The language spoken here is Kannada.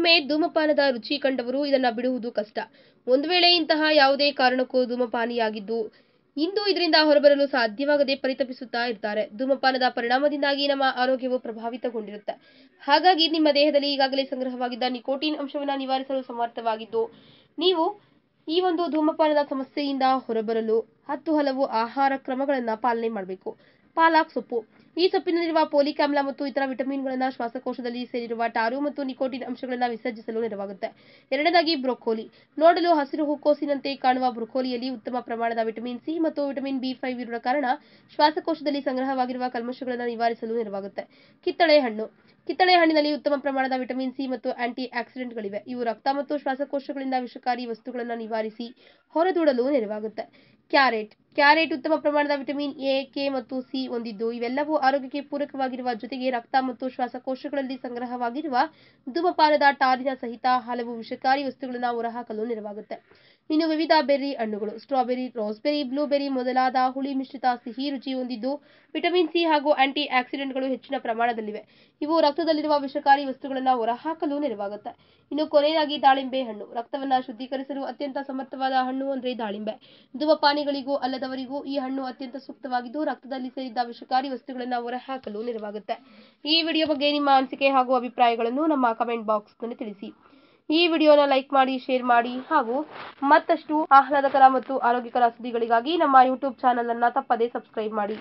ಒಮ್ಮೆ ಧೂಮಪಾನದ ರುಚಿ ಕಂಡವರು ಇದನ್ನು ಬಿಡುವುದು ಕಷ್ಟ. ಒಂದು ವೇಳೆ ಇಂತಹ ಯಾವುದೇ ಕಾರಣಕ್ಕೂ ಧೂಮಪಾನಿಯಾಗಿದ್ದು ಇಂದು ಇದರಿಂದ ಹೊರಬರಲು ಸಾಧ್ಯವಾಗದೆ ಪರಿತಪಿಸುತ್ತಾ ಇರ್ತಾರೆ. ಧೂಮಪಾನದ ಪರಿಣಾಮದಿಂದಾಗಿ ನಮ್ಮ ಆರೋಗ್ಯವು ಪ್ರಭಾವಿತಗೊಂಡಿರುತ್ತೆ. ಹಾಗಾಗಿ ನಿಮ್ಮ ದೇಹದಲ್ಲಿ ಈಗಾಗಲೇ ಸಂಗ್ರಹವಾಗಿದ್ದ ನಿಕೋಟಿನ್ ಅಂಶವನ್ನು ನಿವಾರಿಸಲು ಸಮರ್ಥವಾಗಿದ್ದು ನೀವು ಈ ಒಂದು ಧೂಮಪಾನದ ಸಮಸ್ಯೆಯಿಂದ ಹೊರಬರಲು ಹಲವು ಆಹಾರ ಕ್ರಮಗಳನ್ನು ಪಾಲನೆ ಮಾಡಬೇಕು. ಪಾಲಕ್ ಸೊಪ್ಪು. ಈ ಸೊಪ್ಪಿನಲ್ಲಿರುವ ಫೋಲಿಕ್ ಆಮ್ಲ ಮತ್ತು ಇತರ ವಿಟಮಿನ್ಗಳನ್ನು ಶ್ವಾಸಕೋಶದಲ್ಲಿ ಸೇರಿರುವ ಟಾರು ಮತ್ತು ನಿಕೋಟಿನ್ ಅಂಶಗಳನ್ನು ವಿಸರ್ಜಿಸಲು ನೆರವಾಗುತ್ತೆ. ಎರಡನೇದಾಗಿ ಬ್ರೊಕೊಲಿ. ನೋಡಲು ಹಸಿರು ಹೂಕೋಸಿನಂತೆ ಕಾಣುವ ಬ್ರೊಕೊಲಿಯಲ್ಲಿ ಉತ್ತಮ ಪ್ರಮಾಣದ ವಿಟಮಿನ್ ಸಿ ಮತ್ತು ವಿಟಮಿನ್ ಬಿ5 ಇರುವ ಕಾರಣ ಶ್ವಾಸಕೋಶದಲ್ಲಿ ಸಂಗ್ರಹವಾಗಿರುವ ಕಲ್ಮಶಗಳನ್ನು ನಿವಾರಿಸಲು ನೆರವಾಗುತ್ತೆ. ಕಿತ್ತಳೆ ಹಣ್ಣು. ಕಿತ್ತಳೆ ಹಣ್ಣಿನಲ್ಲಿ ಉತ್ತಮ ಪ್ರಮಾಣದ ವಿಟಮಿನ್ ಸಿ ಮತ್ತು ಆಂಟಿ ಆಕ್ಸಿಡೆಂಟ್ಗಳಿವೆ. ಇವು ರಕ್ತ ಮತ್ತು ಶ್ವಾಸಕೋಶಗಳಿಂದ ವಿಷಕಾರಿ ವಸ್ತುಗಳನ್ನು ನಿವಾರಿಸಿ ಹೊರದೂಡಲು ನೆರವಾಗುತ್ತೆ. ಕ್ಯಾರೆಟ್ ಉತ್ತಮ ಪ್ರಮಾಣದ ವಿಟಮಿನ್ ಎ, ಕೆ ಮತ್ತು ಸಿ ಹೊಂದಿದ್ದು ಇವೆಲ್ಲವೂ ಆರೋಗ್ಯಕ್ಕೆ ಪೂರಕವಾಗಿರುವ ಜೊತೆಗೆ ರಕ್ತ ಮತ್ತು ಶ್ವಾಸಕೋಶಗಳಲ್ಲಿ ಸಂಗ್ರಹವಾಗಿರುವ ಧೂಮಪಾನದ ಟಾರಿನ ಸಹಿತ ಹಲವು ವಿಷಕಾರಿ ವಸ್ತುಗಳನ್ನು ಹೊರಹಾಕಲು ನೆರವಾಗುತ್ತೆ. ಇನ್ನು ವಿವಿಧ ಬೆರ್ರಿ ಹಣ್ಣುಗಳು. ಸ್ಟ್ರಾಬೆರಿ, ರಾಸ್ಬೆರಿ, ಬ್ಲೂಬೆರಿ ಮೊದಲಾದ ಹುಳಿ ಮಿಶ್ರಿತ ಸಿಹಿ ರುಚಿ ಹೊಂದಿದ್ದು ವಿಟಮಿನ್ ಸಿ ಹಾಗೂ ಆಂಟಿ ಆಕ್ಸಿಡೆಂಟ್ಗಳು ಹೆಚ್ಚಿನ ಪ್ರಮಾಣದಲ್ಲಿವೆ. ಇವು ರಕ್ತದಲ್ಲಿರುವ ವಿಷಕಾರಿ ವಸ್ತುಗಳನ್ನು ಹೊರಹಾಕಲು ನೆರವಾಗುತ್ತೆ. ಇನ್ನು ಕೊನೆಯದಾಗಿ ದಾಳಿಂಬೆ ಹಣ್ಣು. ರಕ್ತವನ್ನು ಶುದ್ಧೀಕರಿಸಲು ಅತ್ಯಂತ ಸಮರ್ಥವಾದ ಹಣ್ಣು ಅಂದ್ರೆ ದಾಳಿಂಬೆ. ಧೂಮಪಾನಿಗಳಿಗೂ ಅಲ್ಲದವರಿಗೂ ಈ ಹಣ್ಣು ಅತ್ಯಂತ ಸೂಕ್ತವಾಗಿದ್ದು ರಕ್ತದಲ್ಲಿ ಸೇರಿದ್ದ ವಿಷಕಾರಿ ವಸ್ತುಗಳನ್ನು ಹೊರಹಾಕಲು ನೆರವಾಗುತ್ತೆ. ಈ ವಿಡಿಯೋ ಬಗ್ಗೆ ನಿಮ್ಮ ಅನಿಸಿಕೆ ಹಾಗೂ ಅಭಿಪ್ರಾಯಗಳನ್ನು ನಮ್ಮ ಕಮೆಂಟ್ ಬಾಕ್ಸ್ನಲ್ಲಿ ತಿಳಿಸಿ. ಈ ವಿಡಿಯೋನ ಲೈಕ್ ಮಾಡಿ, ಶೇರ್ ಮಾಡಿ ಹಾಗೂ ಮತ್ತಷ್ಟು ಆಹ್ಲಾದಕರ ಮತ್ತು ಆರೋಗ್ಯಕರ ಸುದ್ದಿಗಳಿಗಾಗಿ ನಮ್ಮ ಯೂಟ್ಯೂಬ್ ಚಾನಲ್ ಅನ್ನು ತಪ್ಪದೇ ಸಬ್ಸ್ಕ್ರೈಬ್ ಮಾಡಿ.